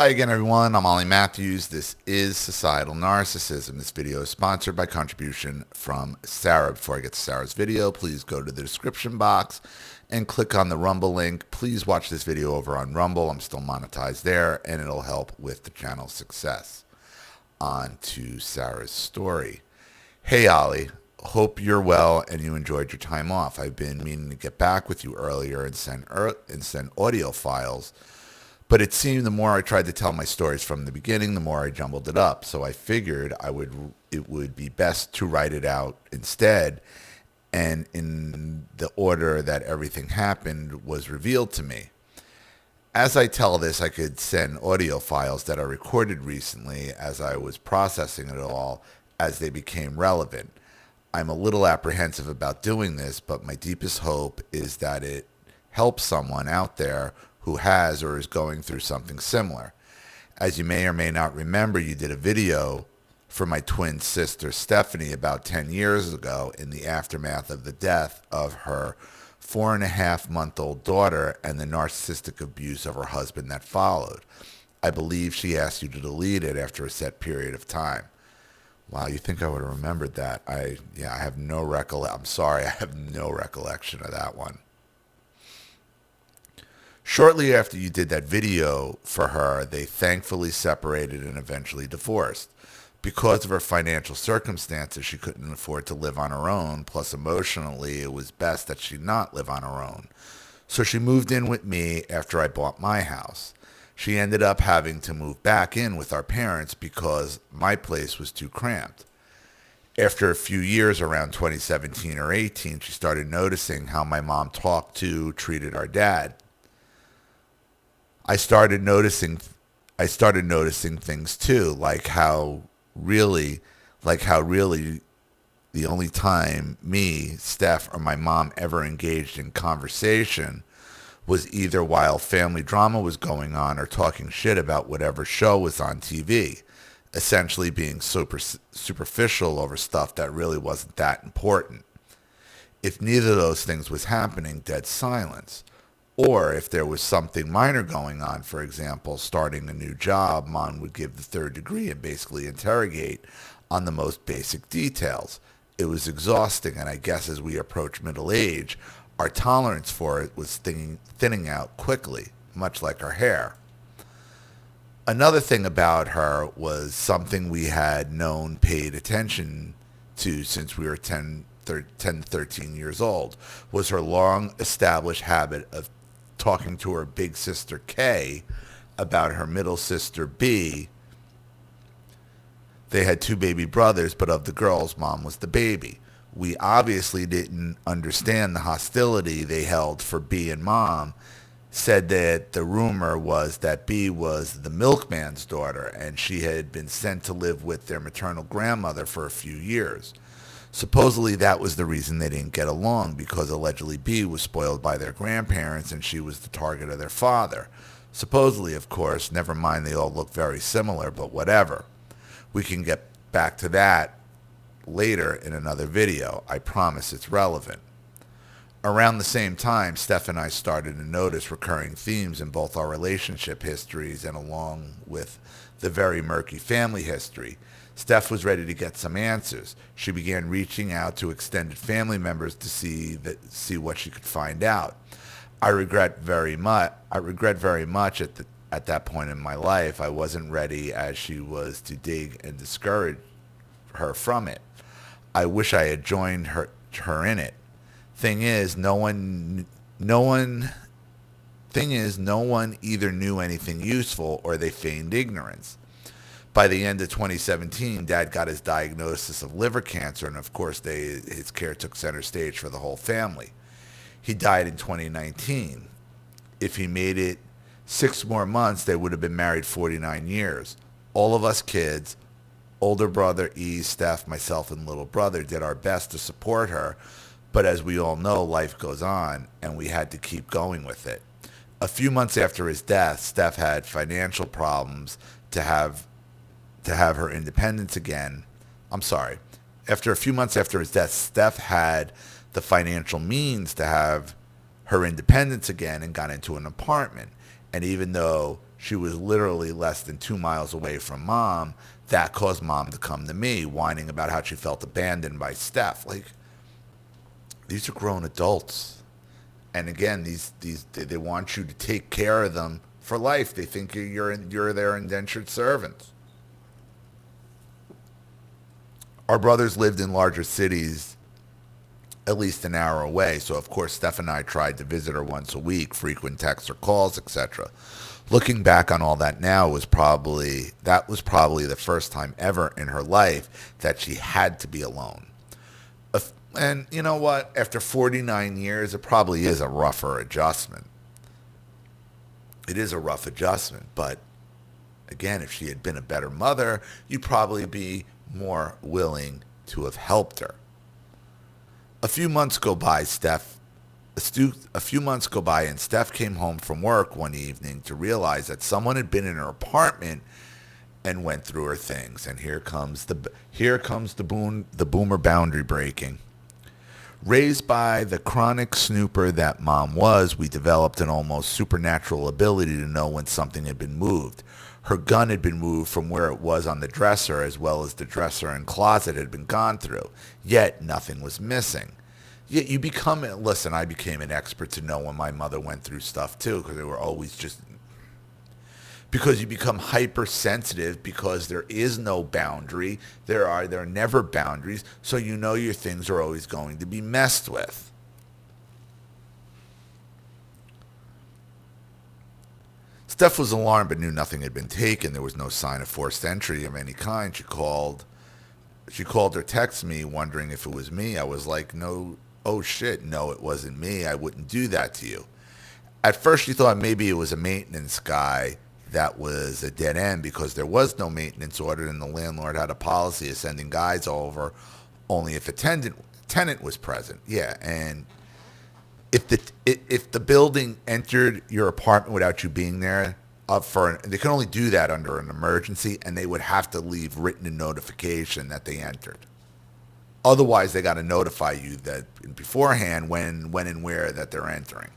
Hi again, everyone. I'm Ollie Matthews. This is Societal Narcissism. This video is sponsored by contribution from Sarah. Before I get to Sarah's video, please go to the description box and click on the Rumble link. Please watch this video over on Rumble. I'm still monetized there, and it'll help with the channel's success. On to Sarah's story. Hey, Ollie. Hope you're well and you enjoyed your time off. I've been meaning to get back with you earlier and send audio files, but it seemed the more I tried to tell my stories from the beginning, the more I jumbled it up. So I figured it would be best to write it out instead, and in the order that everything happened was revealed to me. As I tell this, I could send audio files that I recorded recently as I was processing it all as they became relevant. I'm a little apprehensive about doing this, but my deepest hope is that it helps someone out there who has or is going through something similar. As you may or may not remember, you did a video for my twin sister Stephanie about 10 years ago in the aftermath of the death of her 4.5-month-old daughter and the narcissistic abuse of her husband that followed. I believe she asked you to delete it after a set period of time. Wow, you think I would have remembered that? I have no I'm sorry, I have no recollection of that one. Shortly after you did that video for her, they thankfully separated and eventually divorced. Because of her financial circumstances, she couldn't afford to live on her own, plus emotionally, it was best that she not live on her own. So she moved in with me after I bought my house. She ended up having to move back in with our parents because my place was too cramped. After a few years, around 2017 or 18, she started noticing how my mom treated our dad. I started noticing things too, like how really the only time me, Steph, or my mom ever engaged in conversation was either while family drama was going on or talking shit about whatever show was on TV, essentially being superficial over stuff that really wasn't that important. If neither of those things was happening, dead silence. Or if there was something minor going on, for example, starting a new job, Mom would give the third degree and basically interrogate on the most basic details. It was exhausting, and I guess as we approach middle age, our tolerance for it was thinning out quickly, much like our hair. Another thing about her was something we had paid attention to since we were 10 to 13 years old, was her long-established habit of talking to her big sister Kay about her middle sister B. They had 2 baby brothers, but of the girls, Mom was the baby. We obviously didn't understand the hostility they held for B, and Mom said that the rumor was that B was the milkman's daughter and she had been sent to live with their maternal grandmother for a few years. Supposedly that was the reason they didn't get along, because allegedly B was spoiled by their grandparents and she was the target of their father. Supposedly, of course, never mind, they all look very similar, but whatever. We can get back to that later in another video. I promise it's relevant. Around the same time, Steph and I started to notice recurring themes in both our relationship histories and along with the very murky family history. Steph was ready to get some answers. She began reaching out to extended family members to see what she could find out. I regret very much at that point in my life, I wasn't ready as she was to dig and discourage her from it. I wish I had joined her in it. Thing is, no one either knew anything useful or they feigned ignorance. By the end of 2017, Dad got his diagnosis of liver cancer, and of course his care took center stage for the whole family. He died in 2019. If he made it 6 more months, they would have been married 49 years. All of us kids, older brother E, Steph, myself, and little brother, did our best to support her, but as we all know, life goes on, and we had to keep going with it. A few months after his death, Steph had financial problems to have her independence again. After a few months after his death, Steph had the financial means to have her independence again and got into an apartment. And even though she was literally less than 2 miles away from mom, that caused mom to come to me, whining about how she felt abandoned by Steph. Like, these are grown adults. And again, these they want you to take care of them for life. They think you're their indentured servants. Our brothers lived in larger cities, at least an hour away, so of course Steph and I tried to visit her once a week, frequent texts or calls, etc. Looking back on all that now, was probably the first time ever in her life that she had to be alone. And you know what? After 49 years, it probably is a rougher adjustment. It is a rough adjustment, but again, if she had been a better mother, you'd probably be more willing to have helped her. A few months go by, and Steph came home from work one evening to realize that someone had been in her apartment and went through her things. And here comes the boomer boundary breaking. Raised by the chronic snooper that mom was, we developed an almost supernatural ability to know when something had been moved. Her gun had been moved from where it was on the dresser, as well as the dresser and closet had been gone through. Yet nothing was missing. Yet I became an expert to know when my mother went through stuff too, because they were always because you become hypersensitive because there is no boundary. There are never boundaries, so you know your things are always going to be messed with. Steph was alarmed but knew nothing had been taken. There was no sign of forced entry of any kind. She called or texted me wondering if it was me. I was like, no, oh shit, no, it wasn't me. I wouldn't do that to you. At first she thought maybe it was a maintenance guy that was a dead end because there was no maintenance order and the landlord had a policy of sending guys over only if a tenant was present. Yeah, and if the building entered your apartment without you being there, they can only do that under an emergency, and they would have to leave written notification that they entered. Otherwise, they got to notify you that beforehand when and where that they're entering.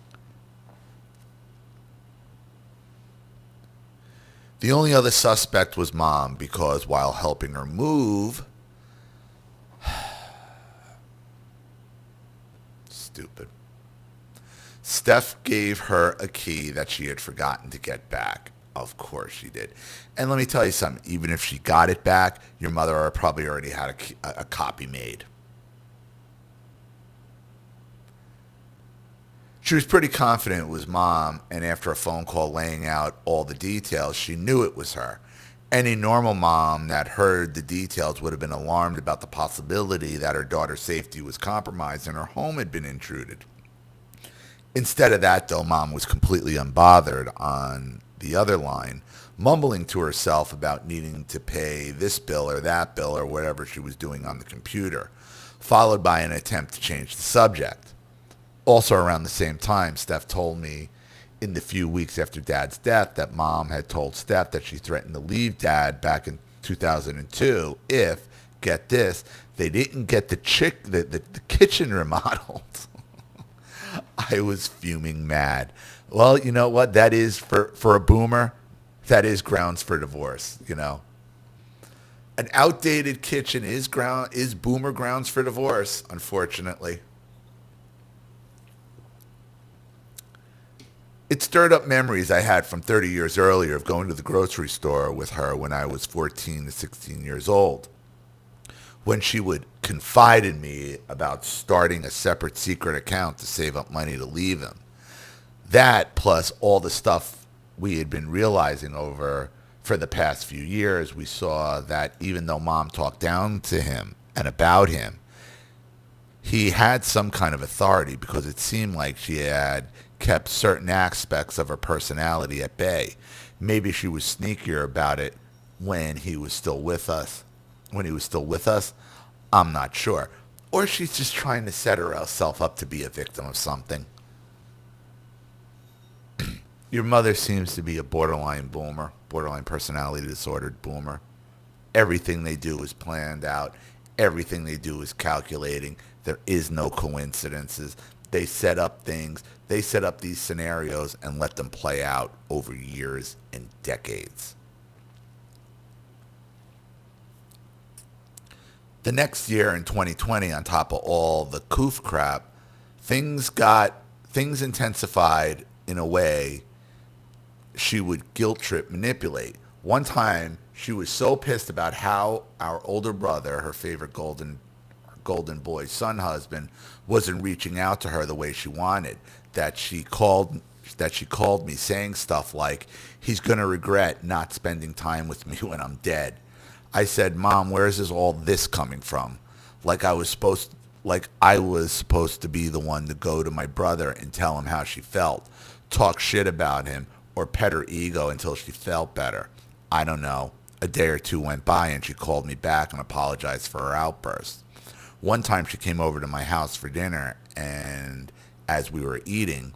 The only other suspect was mom, because while helping her move, stupid, Steph gave her a key that she had forgotten to get back. Of course she did. And let me tell you something. Even if she got it back, your mother probably already had a copy made. She was pretty confident it was mom, and after a phone call laying out all the details, she knew it was her. Any normal mom that heard the details would have been alarmed about the possibility that her daughter's safety was compromised and her home had been intruded. Instead of that, though, mom was completely unbothered on the other line, mumbling to herself about needing to pay this bill or that bill or whatever she was doing on the computer, followed by an attempt to change the subject. Also around the same time, Steph told me in the few weeks after Dad's death that mom had told Steph that she threatened to leave Dad back in 2002 if, get this, they didn't get the kitchen remodeled. I was fuming mad. Well, you know what? That is, for a boomer, that is grounds for divorce, you know. An outdated kitchen is boomer grounds for divorce, unfortunately. It stirred up memories I had from 30 years earlier of going to the grocery store with her when I was 14 to 16 years old, when she would confide in me about starting a separate secret account to save up money to leave him. That, plus all the stuff we had been realizing over for the past few years, we saw that even though mom talked down to him and about him, he had some kind of authority because it seemed like she had kept certain aspects of her personality at bay. Maybe she was sneakier about it when he was still with us. I'm not sure. Or she's just trying to set herself up to be a victim of something. Your mother seems to be a borderline personality disordered boomer. Everything they do is planned out. Everything they do is calculating. There is no coincidences. They set up things. They set up these scenarios and let them play out over years and decades. The next year in 2020, on top of all the coof crap, things intensified in a way she would guilt trip, manipulate. One time, she was so pissed about how our older brother, her favorite golden boy son husband, wasn't reaching out to her the way she wanted, that she called me saying stuff like, he's going to regret not spending time with me when I'm dead. I said, Mom, where is all this coming from? Like I was supposed to be the one to go to my brother and tell him how she felt, talk shit about him, or pet her ego until she felt better. I don't know. A day or two went by and she called me back and apologized for her outburst. One time she came over to my house for dinner, and as we were eating,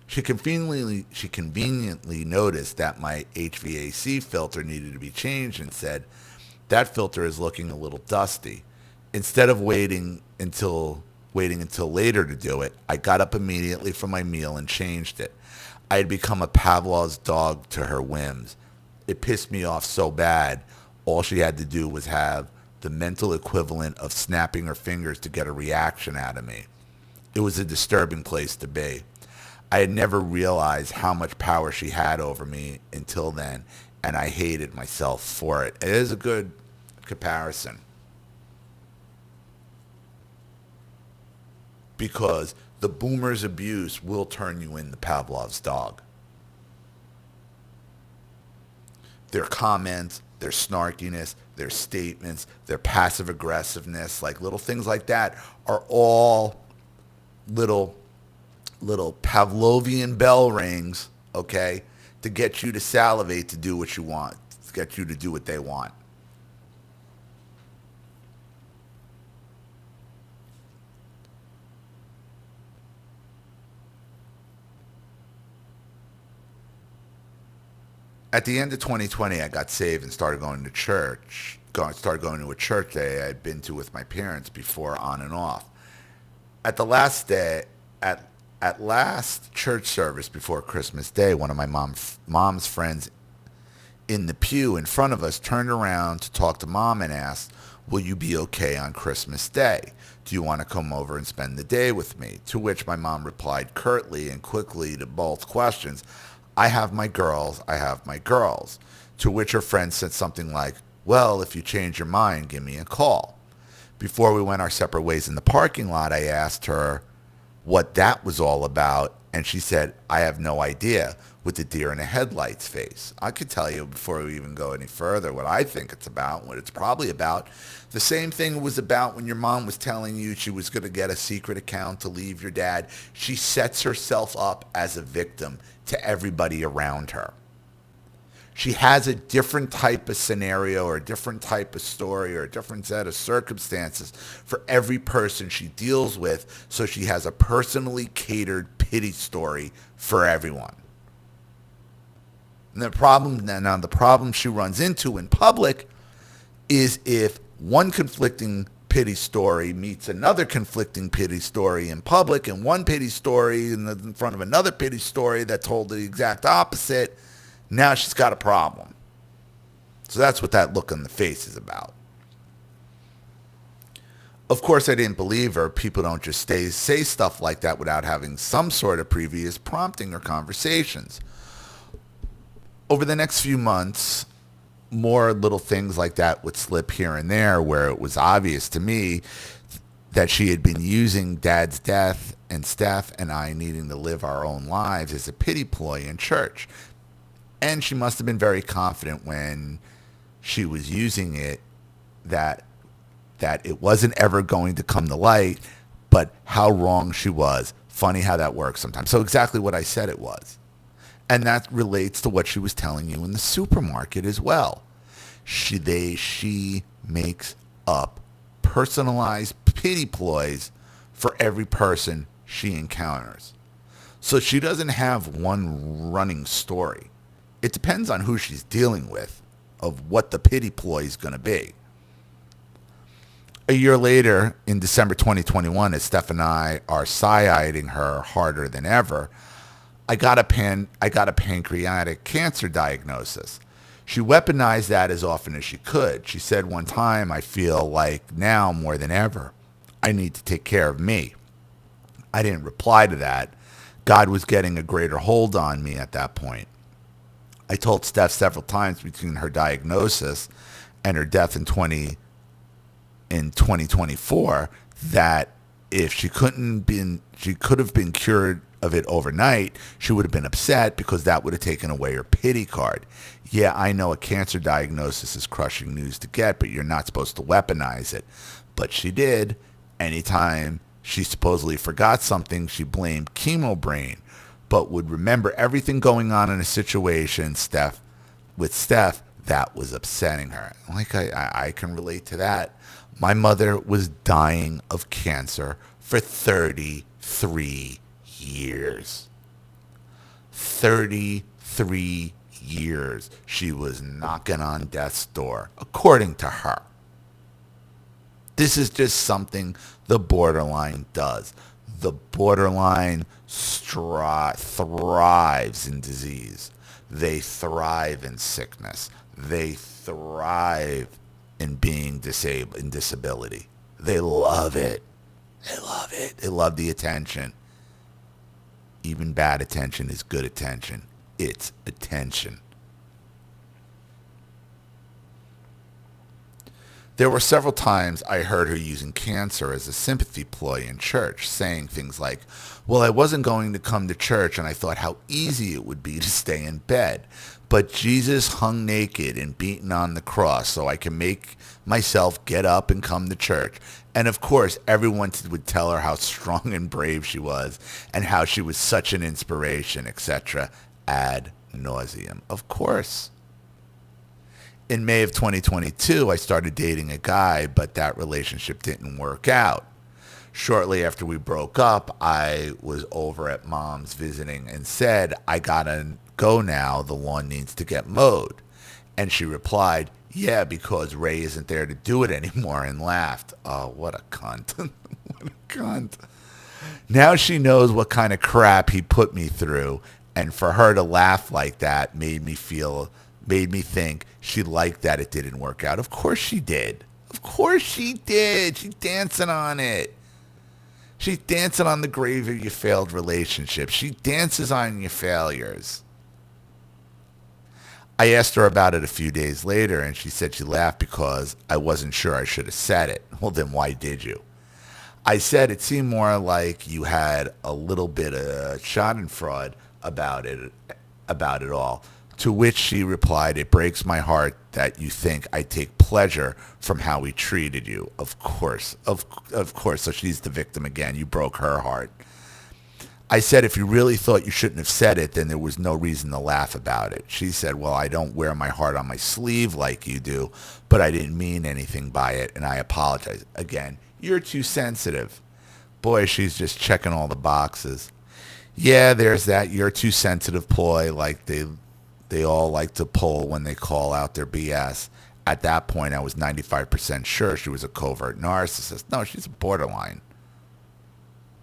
she conveniently noticed that my HVAC filter needed to be changed and said, that filter is looking a little dusty. Instead of waiting until later to do it, I got up immediately from my meal and changed it. I had become a Pavlov's dog to her whims. It pissed me off so bad, all she had to do was have the mental equivalent of snapping her fingers to get a reaction out of me. It was a disturbing place to be. I had never realized how much power she had over me until then, and I hated myself for it. It is a good comparison. Because the boomer's abuse will turn you into Pavlov's dog. Their comments, their snarkiness, their statements, their passive aggressiveness, like little things like that, are all little Pavlovian bell rings, okay, to get you to salivate to do what you want, to get you to do what they want. At the end of 2020, I got saved and started going to church. Started going to a church that I had been to with my parents before, on and off. At the last day, at last church service before Christmas Day, one of my mom's friends in the pew in front of us turned around to talk to Mom and asked, "Will you be okay on Christmas Day? Do you want to come over and spend the day with me?" To which my mom replied curtly and quickly to both questions, "I have my girls, I have my girls." To which her friend said something like, "Well, if you change your mind, give me a call." Before we went our separate ways in the parking lot, I asked her what that was all about, and she said, "I have no idea," with the deer in the headlights face. I could tell you before we even go any further what I think it's about, what it's probably about. The same thing it was about when your mom was telling you she was going to get a secret account to leave your dad. She sets herself up as a victim to everybody around her. She has a different type of scenario or a different type of story or a different set of circumstances for every person she deals with, so she has a personally catered pity story for everyone. And the problem she runs into in public is if one conflicting pity story meets another conflicting pity story in public, and one pity story in front of another pity story that told the exact opposite, now she's got a problem. So that's what that look on the face is about. Of course, I didn't believe her. People don't just say stuff like that without having some sort of previous prompting or conversations. Over the next few months, more little things like that would slip here and there, where it was obvious to me that she had been using Dad's death and Steph and I needing to live our own lives as a pity ploy in church. And she must have been very confident when she was using it that it wasn't ever going to come to light, but how wrong she was. Funny how that works sometimes. So exactly what I said it was. And that relates to what she was telling you in the supermarket as well. She makes up personalized pity ploys for every person she encounters. So she doesn't have one running story. It depends on who she's dealing with of what the pity ploy is going to be. A year later, in December 2021, as Steph and I are side-eyeing her harder than ever, I got a pancreatic cancer diagnosis. She weaponized that as often as she could. She said one time, I feel like now more than ever, I need to take care of me. I didn't reply to that. God was getting a greater hold on me at that point. I told Steph several times between her diagnosis and her death in 2024 that if she could have been cured of it overnight, she would have been upset because that would have taken away her pity card. Yeah, I know a cancer diagnosis is crushing news to get, but you're not supposed to weaponize it. But she did. Anytime she supposedly forgot something, she blamed chemo brain, but would remember everything going on in a situation, Steph, that was upsetting her. Like I can relate to that. My mother was dying of cancer for 33 years. 33 years she was knocking on death's door, according to her. This is just something the borderline does. The borderline thrives in disease. They thrive in sickness. They thrive in being disabled, in disability. They love it. They love it. They love the attention. Even bad attention is good attention. It's attention. There were several times I heard her using cancer as a sympathy ploy in church, saying things like, well, I wasn't going to come to church and I thought how easy it would be to stay in bed. But Jesus hung naked and beaten on the cross so I can make myself get up and come to church. And of course, everyone would tell her how strong and brave she was and how she was such an inspiration, etc. ad nauseum. Of course. In May of 2022, I started dating a guy, but that relationship didn't work out. Shortly after we broke up, I was over at Mom's visiting and said, I gotta go now, the lawn needs to get mowed. And she replied, yeah, because Ray isn't there to do it anymore, and laughed. Oh, what a cunt. What a cunt. Now she knows what kind of crap he put me through, and for her to laugh like that made me think she liked that it didn't work out. Of course she did. Of course she did. She's dancing on it. She's dancing on the grave of your failed relationship. She dances on your failures. I asked her about it a few days later, and she said she laughed because I wasn't sure I should have said it. Well, then why did you? I said it seemed more like you had a little bit of schadenfreude about it all. To which she replied, it breaks my heart that you think I take pleasure from how he treated you. Of course. Of course. So she's the victim again. You broke her heart. I said, if you really thought you shouldn't have said it, then there was no reason to laugh about it. She said, well, I don't wear my heart on my sleeve like you do, but I didn't mean anything by it, and I apologize. Again, you're too sensitive. Boy, she's just checking all the boxes. Yeah, there's that you're too sensitive ploy like they all like to pull when they call out their BS. At that point, I was 95% sure she was a covert narcissist. No, she's a borderline.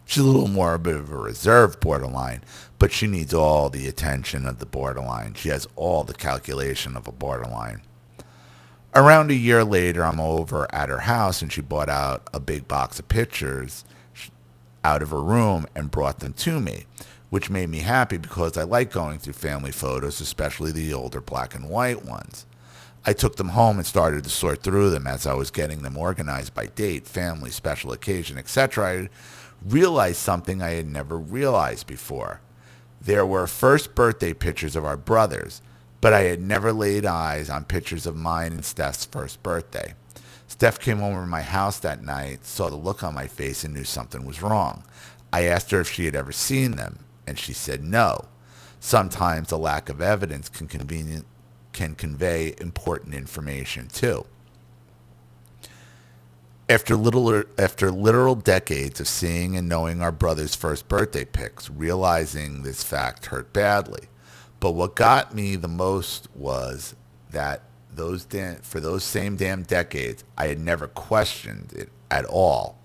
She's a little more a bit of a reserved borderline, but she needs all the attention of the borderline. She has all the calculation of a borderline. Around a year later, I'm over at her house, and she brought out a big box of pictures out of her room and brought them to me, which made me happy because I like going through family photos, especially the older black and white ones. I took them home and started to sort through them as I was getting them organized by date, family, special occasion, etc. I realized something I had never realized before. There were first birthday pictures of our brothers, but I had never laid eyes on pictures of mine and Steph's first birthday. Steph came over to my house that night, saw the look on my face, and knew something was wrong. I asked her if she had ever seen them, and she said no. Sometimes a lack of evidence can convey important information too. After literal decades of seeing and knowing our brother's first birthday pics, realizing this fact hurt badly. But what got me the most was that for those same damn decades, I had never questioned it at all.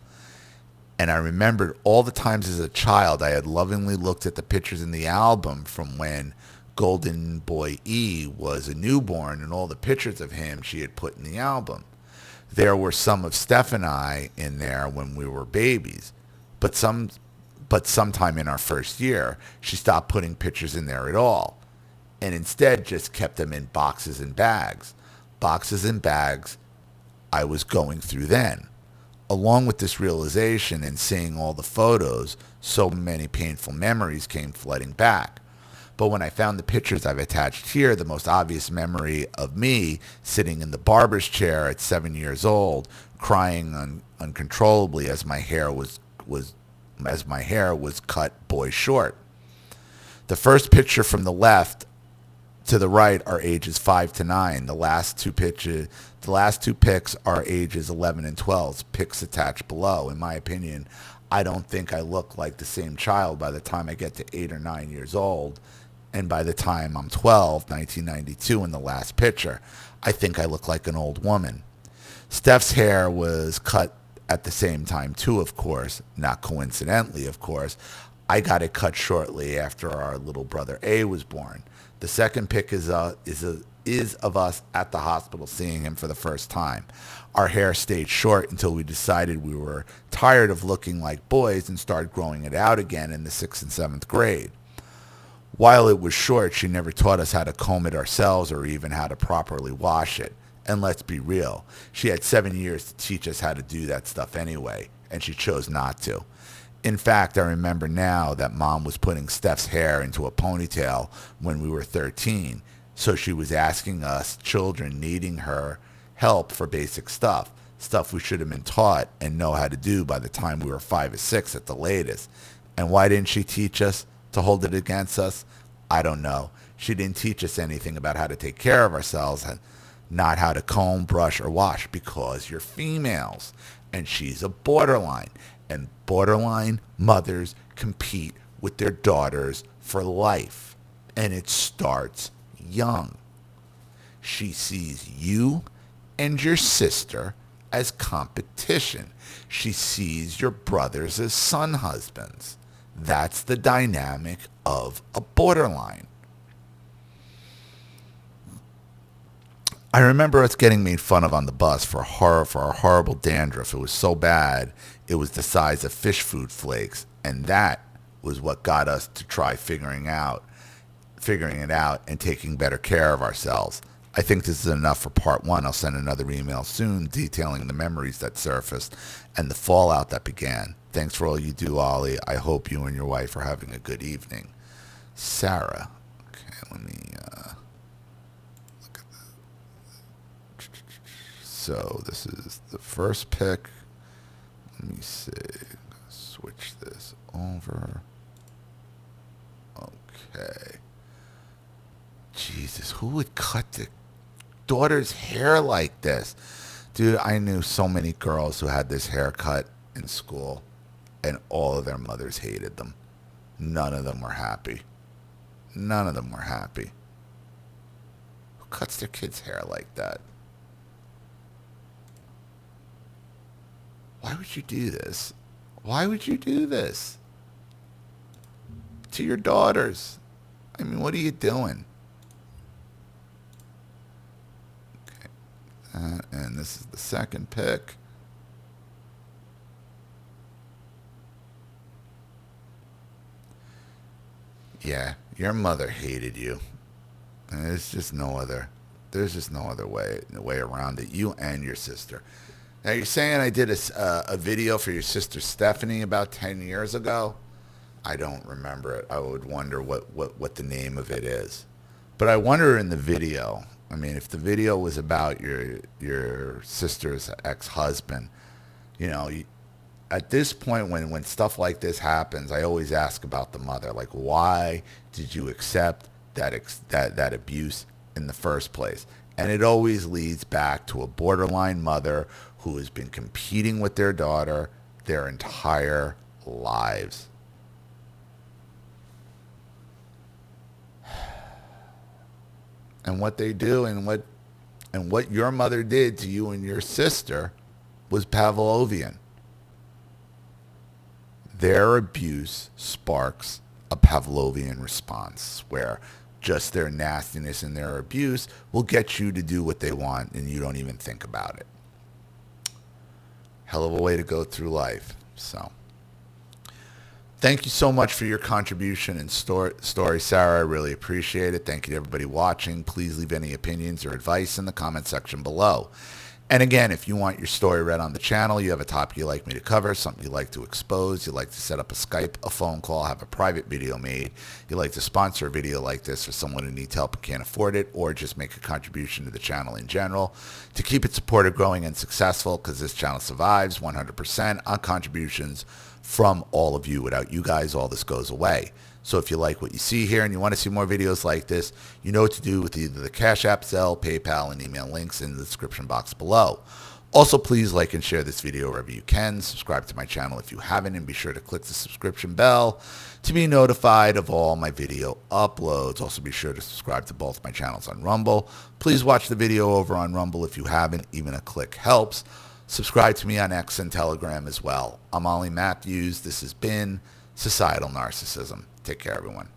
And I remembered all the times as a child I had lovingly looked at the pictures in the album from when Golden Boy E was a newborn and all the pictures of him she had put in the album. There were some of Steph and I in there when we were babies, but sometime in our first year, she stopped putting pictures in there at all and instead just kept them in boxes and bags. Boxes and bags I was going through then. Along with this realization and seeing all the photos, so many painful memories came flooding back. But when I found the pictures I've attached here, the most obvious memory of me sitting in the barber's chair at 7 years old, crying uncontrollably as my hair was cut boy short. The first picture from the left to the right are ages 5 to 9. The last two pics are ages 11 and 12. Pics attached below. In my opinion, I don't think I look like the same child by the time I get to 8 or 9 years old. And by the time I'm 12, 1992 in the last picture, I think I look like an old woman. Steph's hair was cut at the same time too, of course. Not coincidentally, of course. I got it cut shortly after our little brother A was born. The second pic is of us at the hospital seeing him for the first time. Our hair stayed short until we decided we were tired of looking like boys and started growing it out again in the 6th and 7th grade. While it was short, she never taught us how to comb it ourselves or even how to properly wash it. And let's be real, she had 7 years to teach us how to do that stuff anyway, and she chose not to. In fact, I remember now that Mom was putting Steph's hair into a ponytail when we were 13, so she was asking us children needing her help for basic stuff we should have been taught and know how to do by the time we were 5 or 6 at the latest. And why didn't she teach us to hold it against us? I don't know. She didn't teach us anything about how to take care of ourselves, not how to comb, brush, or wash, because you're females, and she's a borderline. And borderline mothers compete with their daughters for life. And it starts young. She sees you and your sister as competition. She sees your brothers as son husbands. That's the dynamic of a borderline. I remember us getting made fun of on the bus for our horrible dandruff. It was so bad, it was the size of fish food flakes, and that was what got us to try figuring it out and taking better care of ourselves. I think this is enough for part 1. I'll send another email soon detailing the memories that surfaced and the fallout that began. Thanks for all you do, Ollie. I hope you and your wife are having a good evening. Sarah. Okay, let me look at that. So this is the first pick. Let me see. Switch this over. Okay. Jesus, who would cut the daughter's hair like this? Dude, I knew so many girls who had this haircut in school, and all of their mothers hated them. None of them were happy. None of them were happy. Who cuts their kids' hair like that? Why would you do this? Why would you do this to your daughters? I mean, what are you doing? Okay, and this is the second pick. Yeah, your mother hated you. And there's just no other way around it. You and your sister. Now you're saying I did a video for your sister Stephanie about 10 years ago? I don't remember it. I would wonder what the name of it is. But I wonder in the video, I mean, if the video was about your sister's ex-husband, at this point when stuff like this happens, I always ask about the mother. Like, why did you accept that abuse in the first place? And it always leads back to a borderline mother who has been competing with their daughter their entire lives. And what they do and what And what your mother did to you and your sister was Pavlovian. Their abuse sparks a Pavlovian response where just their nastiness and their abuse will get you to do what they want and you don't even think about it. Hell of a way to go through life. So thank you so much for your contribution and story, Sarah. I really appreciate it. Thank you to everybody watching. Please leave any opinions or advice in the comment section below. And again, if you want your story read on the channel, you have a topic you'd like me to cover, something you'd like to expose, you'd like to set up a Skype, a phone call, have a private video made, you'd like to sponsor a video like this for someone who needs help and can't afford it, or just make a contribution to the channel in general to keep it supported, growing, and successful, because this channel survives 100% on contributions from all of you. Without you guys, all this goes away. So if you like what you see here and you want to see more videos like this, you know what to do with either the Cash App, Zelle, PayPal, and email links in the description box below. Also, please like and share this video wherever you can. Subscribe to my channel if you haven't, and be sure to click the subscription bell to be notified of all my video uploads. Also, be sure to subscribe to both my channels on Rumble. Please watch the video over on Rumble if you haven't. Even a click helps. Subscribe to me on X and Telegram as well. I'm Ollie Matthews. This has been Societal Narcissism. Take care, everyone.